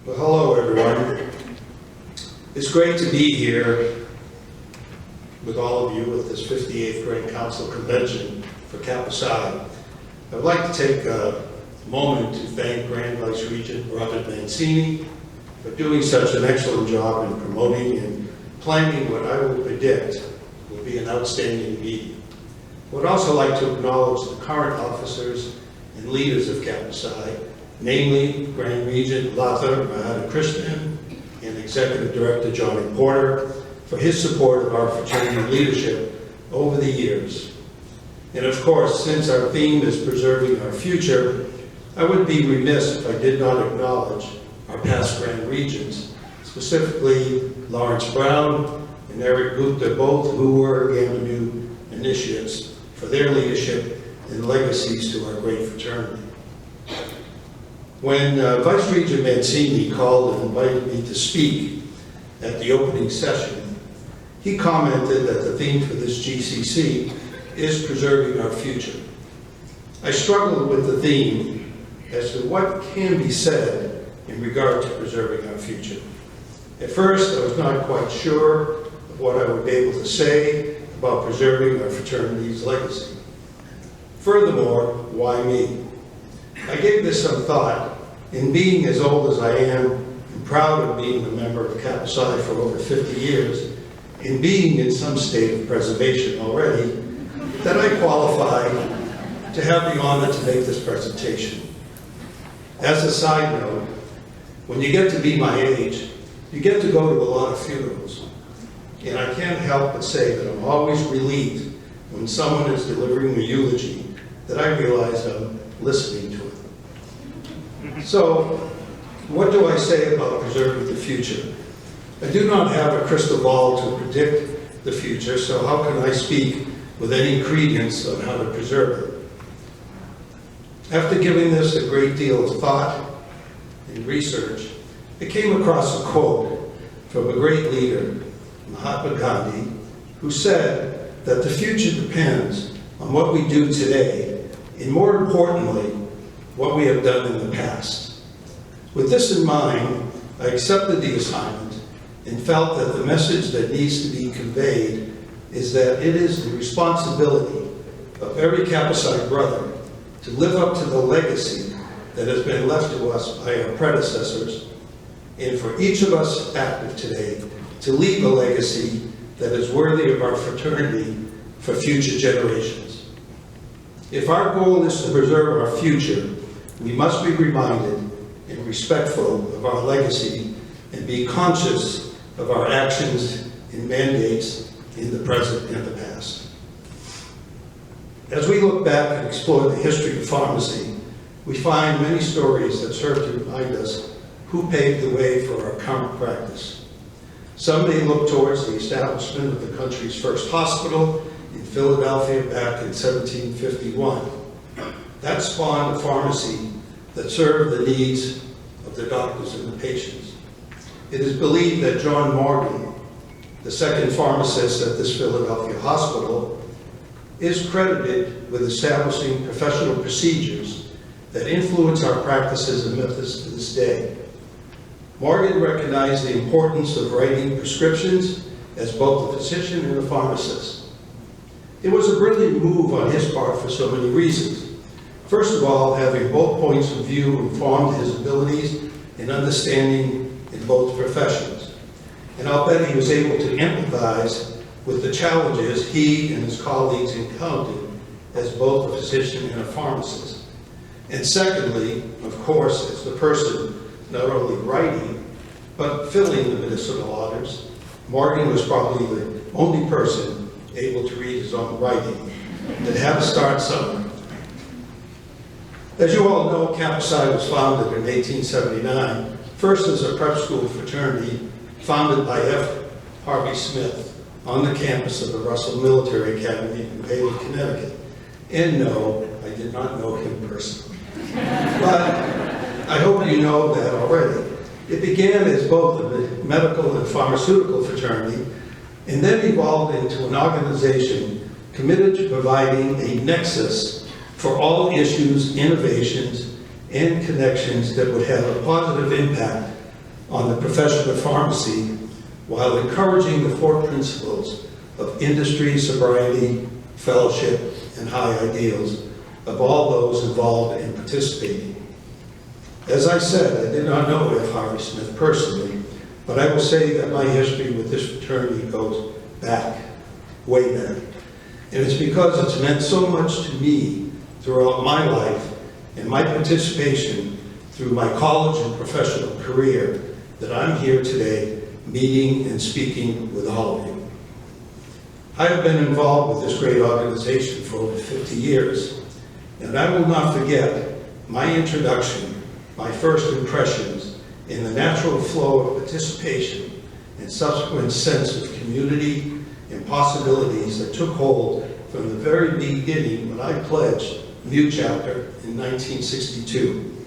Well, hello everyone. It's great to be here with all of you at this 58th Grand Council Convention for Kappa Psi. I would like to take a moment to thank Grand Vice Regent Robert Mancini for doing such an excellent job in promoting and planning what I will predict will be an outstanding meeting. I would also like to acknowledge the current officers and leaders of Kappa Psi, namely Grand Regent Latha Radhakrishnan and Executive Director Johnny Porter, for his support of our fraternity leadership over the years. And of course, since our theme is preserving our future, I would be remiss if I did not acknowledge our past Grand Regents, specifically Lawrence Brown and Eric Gupta, both who were Gamma initiates, for their leadership and legacies to our great fraternity. When Vice Regent Mancini called and invited me to speak at the opening session, he commented that the theme for this GCC is preserving our future. I struggled with the theme as to what can be said in regard to preserving our future. At first, I was not quite sure of what I would be able to say about preserving our fraternity's legacy. Furthermore, why me? I gave this some thought, and being as old as I am, and proud of being a member of Kappa Psi for over 50 years, and being in some state of preservation already, that I qualify to have the honor to make this presentation. As a side note, when you get to be my age, you get to go to a lot of funerals. And I can't help but say that I'm always relieved when someone is delivering a eulogy that I realize I'm listening to it. So, what do I say about preserving the future? I do not have a crystal ball to predict the future, so how can I speak with any credence on how to preserve it? After giving this a great deal of thought and research, I came across a quote from a great leader, Mahatma Gandhi, who said that the future depends on what we do today, and more importantly, what we have done in the past. With this in mind, I accepted the assignment and felt that the message that needs to be conveyed is that it is the responsibility of every Kappa Psi brother to live up to the legacy that has been left to us by our predecessors, and for each of us active today to leave a legacy that is worthy of our fraternity for future generations. If our goal is to preserve our future, we must be reminded and respectful of our legacy and be conscious of our actions and mandates in the present and the past. As we look back and explore the history of pharmacy, we find many stories that serve to remind us who paved the way for our current practice. Some may look towards the establishment of the country's first hospital in Philadelphia back in 1751. That spawned a pharmacy that served the needs of the doctors and the patients. It is believed that John Morgan, the second pharmacist at this Philadelphia hospital, is credited with establishing professional procedures that influence our practices and methods to this day. Morgan recognized the importance of writing prescriptions as both a physician and a pharmacist. It was a brilliant move on his part for so many reasons. First of all, having both points of view informed his abilities and understanding in both professions. And I'll bet he was able to empathize with the challenges he and his colleagues encountered as both a physician and a pharmacist. And secondly, of course, as the person not only writing, but filling the medicinal orders, Morgan was probably the only person able to read his own writing and had to start somewhere. As you all know, Kappa Psi was founded in 1879, first as a prep school fraternity founded by F. Harvey Smith on the campus of the Russell Military Academy in Bailey, Connecticut. And no, I did not know him personally. But I hope you know that already. It began as both a medical and pharmaceutical fraternity, and then evolved into an organization committed to providing a nexus for all issues, innovations, and connections that would have a positive impact on the profession of pharmacy while encouraging the 4 principles of industry, sobriety, fellowship, and high ideals of all those involved in participating. As I said, I did not know F. Harvey Smith personally, but I will say that my history with this fraternity goes back, way back. And it's because it's meant so much to me throughout my life and my participation through my college and professional career that I'm here today meeting and speaking with all of you. I have been involved with this great organization for over 50 years, and I will not forget my introduction, my first impressions in the natural flow of participation and subsequent sense of community and possibilities that took hold from the very beginning when I pledged Mu Chapter in 1962.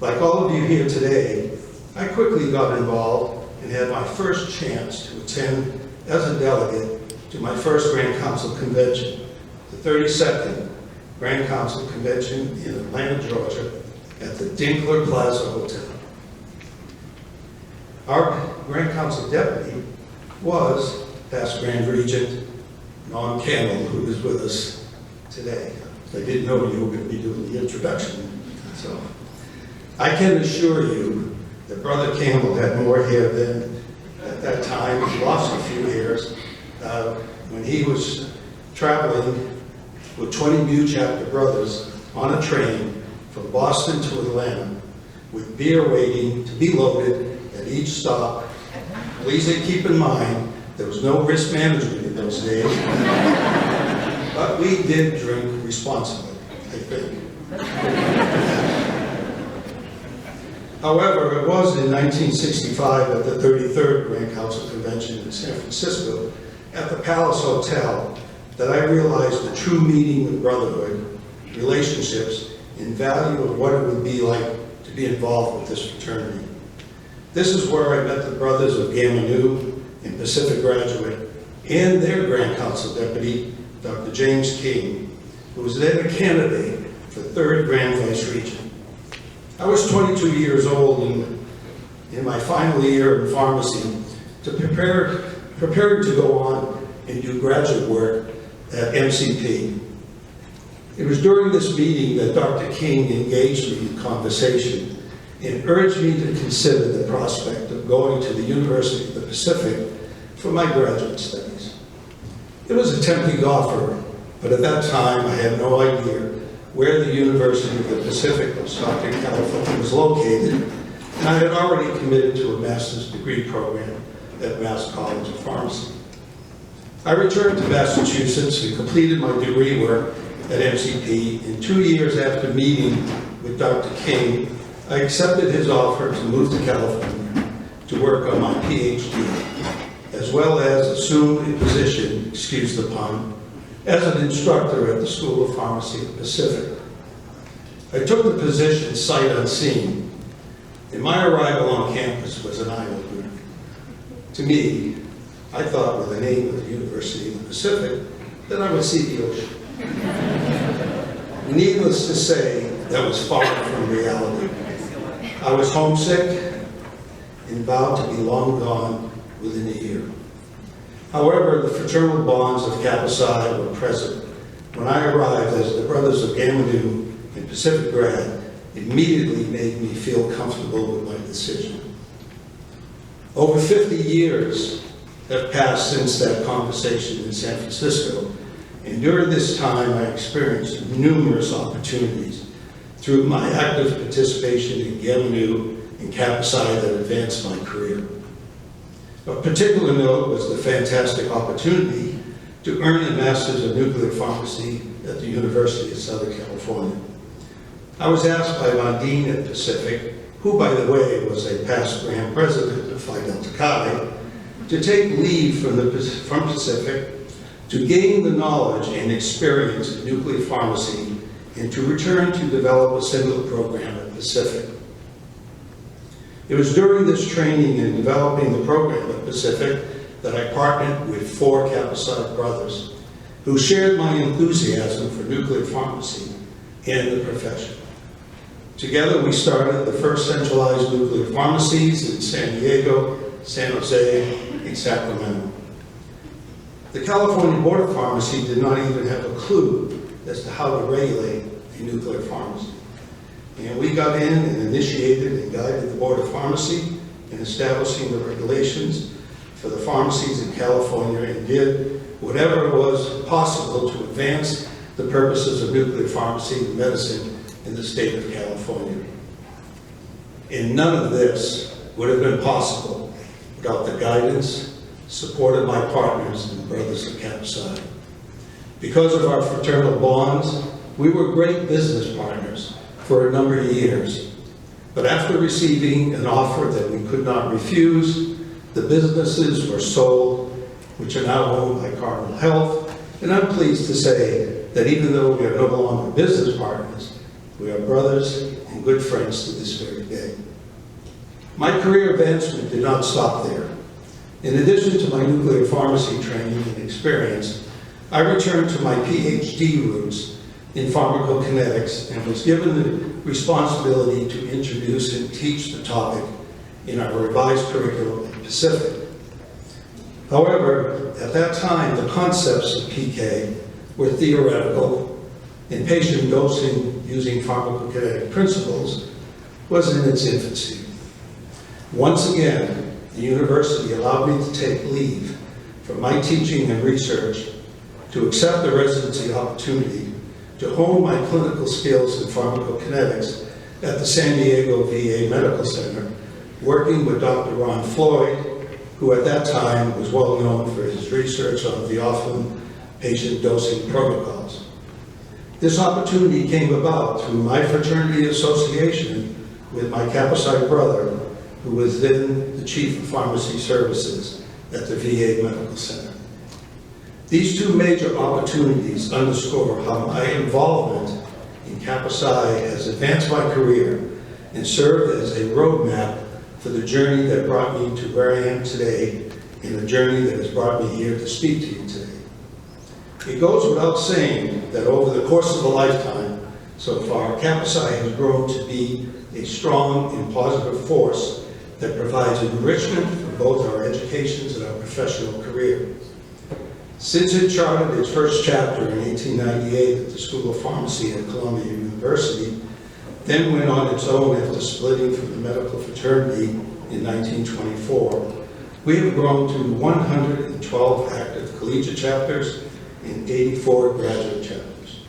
Like all of you here today, I quickly got involved and had my first chance to attend as a delegate to my first Grand Council Convention, the 32nd Grand Council Convention in Atlanta, Georgia, at the Dinkler Plaza Hotel. Our Grand Council Deputy was past Grand Regent Norm Campbell, who is with us today. I didn't know you were going to be doing the introduction, so I can assure you that Brother Campbell had more hair than at that time. He lost a few hairs when he was traveling with 20 Mu Chapter brothers on a train from Boston to Atlanta with beer waiting to be loaded at each stop. Please keep in mind, there was no risk management in those days, but we did drink responsibly, I think. However, it was in 1965 at the 33rd Grand Council Convention in San Francisco at the Palace Hotel that I realized the true meaning of brotherhood, relationships, and value of what it would be like to be involved with this fraternity. This is where I met the brothers of Gamma Nu and Pacific Graduate and their Grand Council Deputy, Dr. James King, who was then a candidate for 3rd Grand Vice Regent. I was 22 years old in my final year in pharmacy preparing to go on and do graduate work at MCP. It was during this meeting that Dr. King engaged me in conversation and urged me to consider the prospect of going to the University of the Pacific for my graduate studies. It was a tempting offer, but at that time I had no idea where the University of the Pacific of Stockton, California was located, and I had already committed to a master's degree program at Mass College of Pharmacy. I returned to Massachusetts and completed my degree work at MCP, and 2 years after meeting with Dr. King, I accepted his offer to move to California to work on my PhD, as well as assume a position, excuse the pun, as an instructor at the School of Pharmacy at Pacific. I took the position sight unseen, and my arrival on campus was an eye-opener. To me, I thought with the name of the University of the Pacific that I would see the ocean. Needless to say, that was far from reality. I was homesick and vowed to be long gone within a year. However, the fraternal bonds of Kappa Psi were present when I arrived as the brothers of Gamma Nu and Pacific Grad immediately made me feel comfortable with my decision. Over 50 years have passed since that conversation in San Francisco, and during this time I experienced numerous opportunities through my active participation in Gamma Nu and Kappa Psi that advanced my career. Of particular note was the fantastic opportunity to earn a Master's of Nuclear Pharmacy at the University of Southern California. I was asked by my dean at Pacific, who by the way was a past Grand President of Phi Delta Chi, to take leave from Pacific to gain the knowledge and experience of nuclear pharmacy and to return to develop a similar program at Pacific. It was during this training and developing the program at Pacific that I partnered with 4 Kappa Psi brothers who shared my enthusiasm for nuclear pharmacy and the profession. Together, we started the first centralized nuclear pharmacies in San Diego, San Jose, and Sacramento. The California Board of Pharmacy did not even have a clue as to how to regulate a nuclear pharmacy. And we got in and initiated and guided the Board of Pharmacy in establishing the regulations for the pharmacies in California and did whatever was possible to advance the purposes of nuclear pharmacy and medicine in the state of California. And none of this would have been possible without the guidance, support of my partners and brothers of Kappa Psi. Because of our fraternal bonds, we were great business partners for a number of years. But after receiving an offer that we could not refuse, the businesses were sold, which are now owned by Cardinal Health. And I'm pleased to say that even though we are no longer business partners, we are brothers and good friends to this very day. My career advancement did not stop there. In addition to my nuclear pharmacy training and experience, I returned to my PhD roots in pharmacokinetics and was given the responsibility to introduce and teach the topic in our revised curriculum at Pacific. However, at that time, the concepts of PK were theoretical, and patient dosing using pharmacokinetic principles was in its infancy. Once again, the university allowed me to take leave from my teaching and research to accept the residency opportunity to hone my clinical skills in pharmacokinetics at the San Diego VA Medical Center, working with Dr. Ron Floyd, who at that time was well known for his research on the often patient dosing protocols. This opportunity came about through my fraternity association with my Kappa Psi brother, who was then the chief of pharmacy services at the VA Medical Center. These two major opportunities underscore how my involvement in Kappa Psi has advanced my career and served as a roadmap for the journey that brought me to where I am today and the journey that has brought me here to speak to you today. It goes without saying that over the course of a lifetime so far, Kappa Psi has grown to be a strong and positive force that provides enrichment for both our educations and our professional career. Since it charted its first chapter in 1898 at the School of Pharmacy at Columbia University, then went on its own after splitting from the medical fraternity in 1924, we have grown to 112 active collegiate chapters and 84 graduate chapters.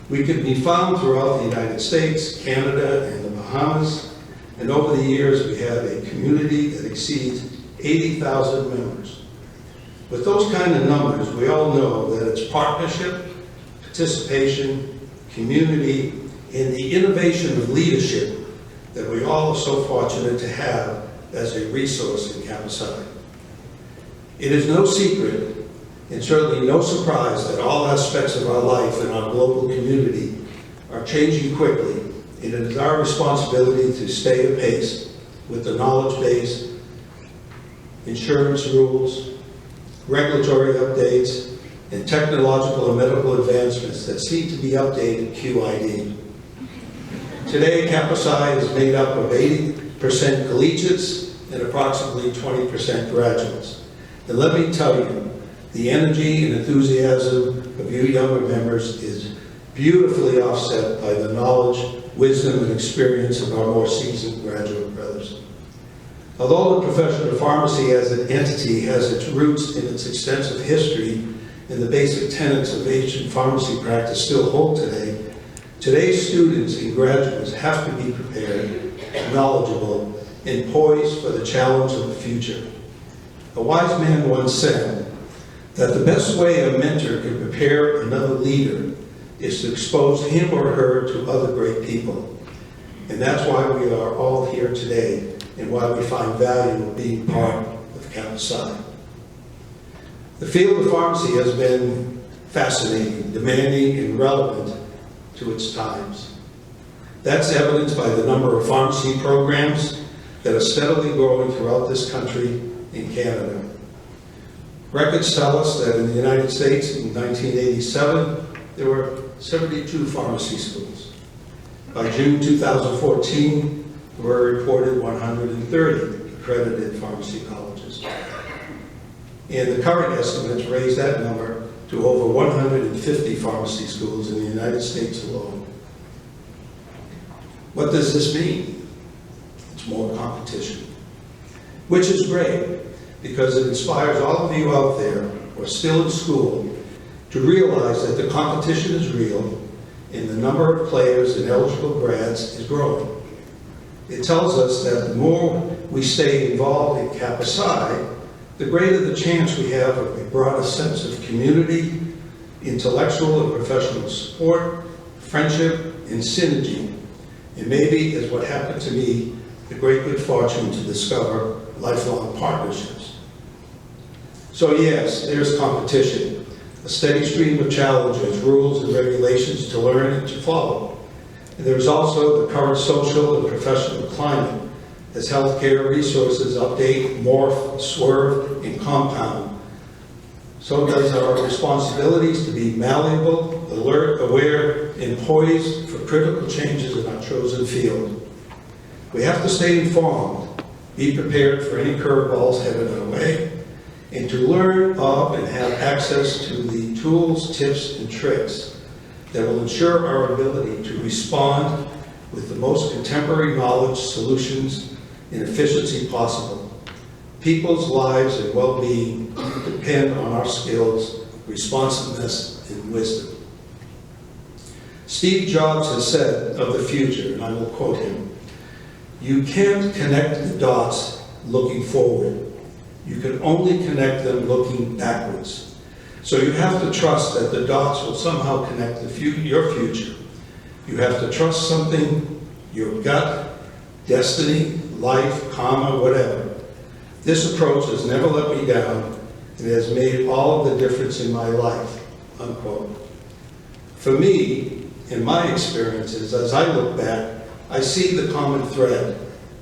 We can be found throughout the United States, Canada, and the Bahamas, and over the years we have a community that exceeds 80,000 members. With those kind of numbers, we all know that it's partnership, participation, community, and the innovation of leadership that we all are so fortunate to have as a resource in Kappa Psi. It is no secret and certainly no surprise that all aspects of our life and our global community are changing quickly, and it is our responsibility to stay apace with the knowledge base, insurance rules, regulatory updates, and technological and medical advancements that seem to be updated QID. Today, Kappa Psi is made up of 80% collegiates and approximately 20% graduates. And let me tell you, the energy and enthusiasm of you younger members is beautifully offset by the knowledge, wisdom, and experience of our more seasoned graduate brothers. Although the profession of pharmacy as an entity has its roots in its extensive history and the basic tenets of ancient pharmacy practice still hold today, today's students and graduates have to be prepared, knowledgeable, and poised for the challenge of the future. A wise man once said that the best way a mentor can prepare another leader is to expose him or her to other great people. And that's why we are all here today and why we find value in being part of Kappa Psi. The field of pharmacy has been fascinating, demanding, and relevant to its times. That's evidenced by the number of pharmacy programs that are steadily growing throughout this country and Canada. Records tell us that in the United States in 1987, there were 72 pharmacy schools. By June 2014, there were reported 130 accredited pharmacy colleges. And the current estimates raise that number to over 150 pharmacy schools in the United States alone. What does this mean? It's more competition, which is great because it inspires all of you out there who are still in school to realize that the competition is real and the number of players and eligible grads is growing. It tells us that the more we stay involved in Kappa Psi, the greater the chance we have of a broader sense of community, intellectual and professional support, friendship, and synergy. And maybe, as what happened to me, the great good fortune to discover lifelong partnerships. So yes, there's competition, a steady stream of challenges, rules, and regulations to learn and to follow. And there's also the current social and professional climate as healthcare resources update, morph, swerve, and compound. So does our responsibilities to be malleable, alert, aware, and poised for critical changes in our chosen field. We have to stay informed, be prepared for any curveballs headed our way, and to learn of and have access to the tools, tips, and tricks that will ensure our ability to respond with the most contemporary knowledge, solutions, and efficiency possible. People's lives and well-being depend on our skills, responsiveness, and wisdom. Steve Jobs has said of the future, and I will quote him, "You can't connect the dots looking forward. You can only connect them looking backwards. So you have to trust that the dots will somehow connect your future. You have to trust something, your gut, destiny, life, karma, whatever. This approach has never let me down and has made all of the difference in my life," unquote. For me, in my experiences, as I look back, I see the common thread,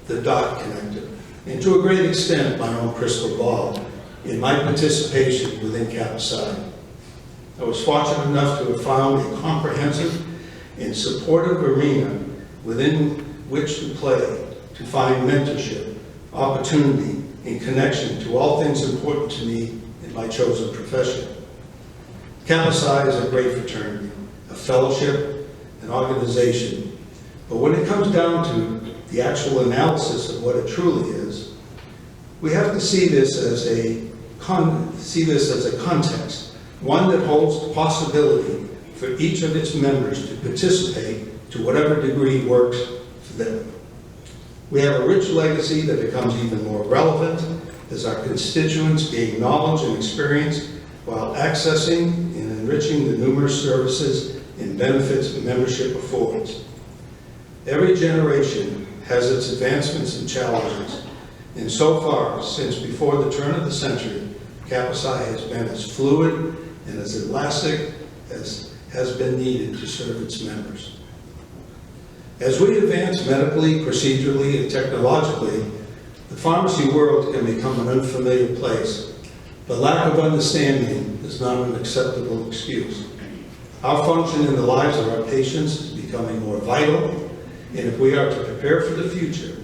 the dot connector, and to a great extent, my own crystal ball in my participation within Kappa Psi. I was fortunate enough to have found a comprehensive and supportive arena within which to play, to find mentorship, opportunity, and connection to all things important to me in my chosen profession. Kappa Psi is a great fraternity, a fellowship, an organization. But when it comes down to the actual analysis of what it truly is, we have to see this as a context, one that holds the possibility for each of its members to participate to whatever degree works for them. We have a rich legacy that becomes even more relevant as our constituents gain knowledge and experience while accessing and enriching the numerous services and benefits membership affords. Every generation has its advancements and challenges, and so far, since before the turn of the century, Kappa Psi has been as fluid and as elastic as has been needed to serve its members. As we advance medically, procedurally, and technologically, the pharmacy world can become an unfamiliar place, but lack of understanding is not an acceptable excuse. Our function in the lives of our patients is becoming more vital, and if we are to prepare for the future,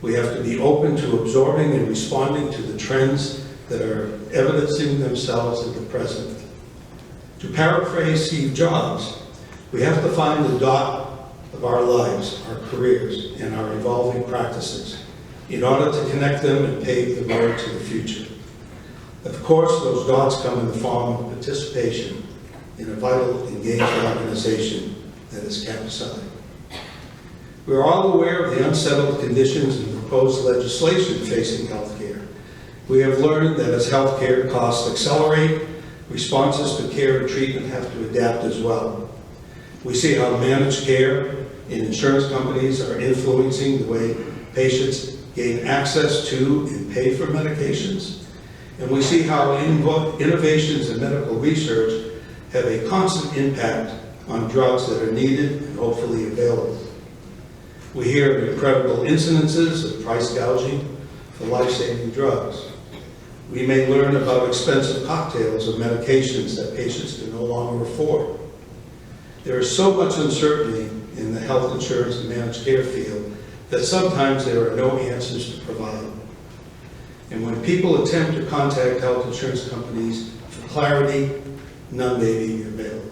we have to be open to absorbing and responding to the trends that are evidencing themselves in the present. To paraphrase Steve Jobs, we have to find the dot of our lives, our careers, and our evolving practices in order to connect them and pave the road to the future. Of course, those dots come in the form of participation in a vital, engaged organization that is Kappa Psi. We are all aware of the unsettled conditions and proposed legislation facing healthcare. We have learned that as healthcare costs accelerate, responses to care and treatment have to adapt as well. We see how managed care and insurance companies are influencing the way patients gain access to and pay for medications. And we see how innovations in medical research have a constant impact on drugs that are needed and hopefully available. We hear of incredible incidences of price gouging for life-saving drugs. We may learn about expensive cocktails of medications that patients can no longer afford. There is so much uncertainty in the health insurance and managed care feel that sometimes there are no answers to provide. And when people attempt to contact health insurance companies for clarity, none may be available.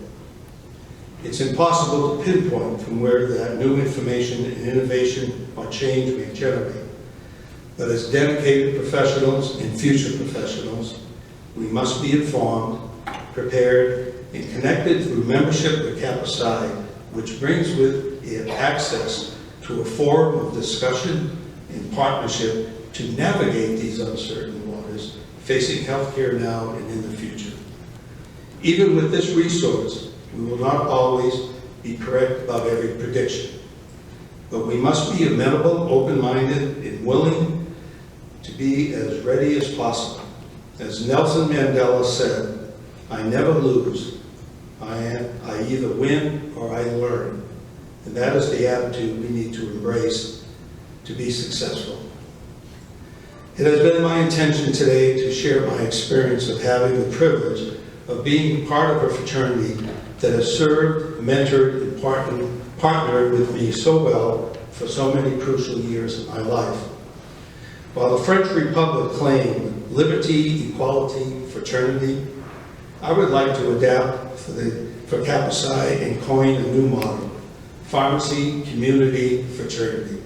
It's impossible to pinpoint from where that new information and innovation or change may generate. But as dedicated professionals and future professionals, we must be informed, prepared, and connected through membership with Kappa Psi, which brings with it access to a forum of discussion and partnership to navigate these uncertain waters facing healthcare now and in the future. Even with this resource, we will not always be correct about every prediction, but we must be amenable, open-minded, and willing to be as ready as possible. As Nelson Mandela said, "I never lose. I either win or I learn." And that is the attitude we need to embrace to be successful. It has been my intention today to share my experience of having the privilege of being part of a fraternity that has served, mentored, and partnered with me so well for so many crucial years of my life. While the French Republic claimed liberty, equality, fraternity, I would like to adapt for Kappa Psi and coin a new motto: pharmacy, community, fraternity.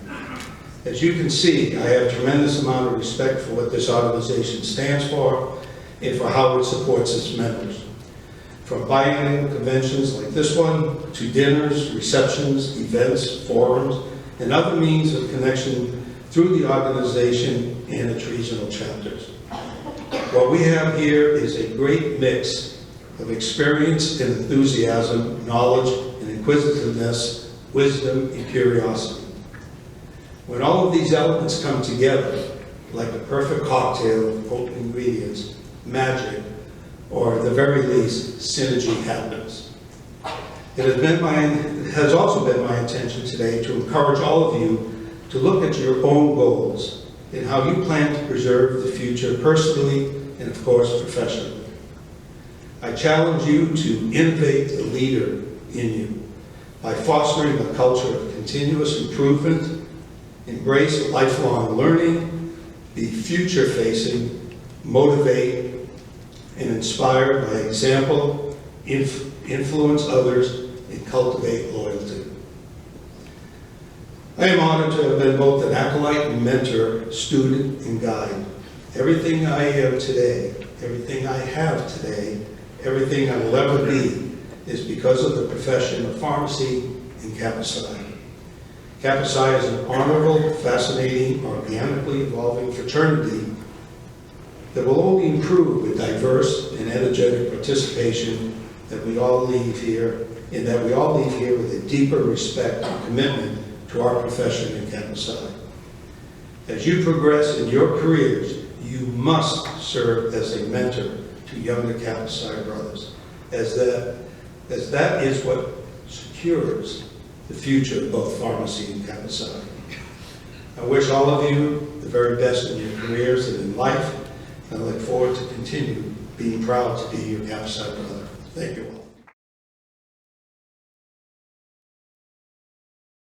As you can see, I have a tremendous amount of respect for what this organization stands for and for how it supports its members. From biannual conventions like this one, to dinners, receptions, events, forums, and other means of connection through the organization and its regional chapters. What we have here is a great mix of experience and enthusiasm, knowledge and inquisitiveness, wisdom and curiosity. When all of these elements come together, like a perfect cocktail of potent ingredients, magic, or at the very least, synergy happens. It has also been my intention today to encourage all of you to look at your own goals and how you plan to preserve the future personally and, of course, professionally. I challenge you to innovate the leader in you by fostering a culture of continuous improvement, embrace lifelong learning, be future-facing, motivate, and inspire by example, influence others, and cultivate loyalty. I am honored to have been both an acolyte and mentor, student and guide. Everything I am today, everything I have today, everything I will ever be is because of the profession of pharmacy and Kappa Psi. Kappa Psi is an honorable, fascinating, organically evolving fraternity that will only improve with diverse and energetic participation that we all leave here, and that we all leave here with a deeper respect and commitment to our profession in Kappa Psi. As you progress in your careers, you must serve as a mentor to younger Kappa Psi brothers, as that is what secures the future of both pharmacy and Kappa Psi. I wish all of you the very best in your careers and in life, and I look forward to continue being proud to be your Kappa Psi brother. Thank you all.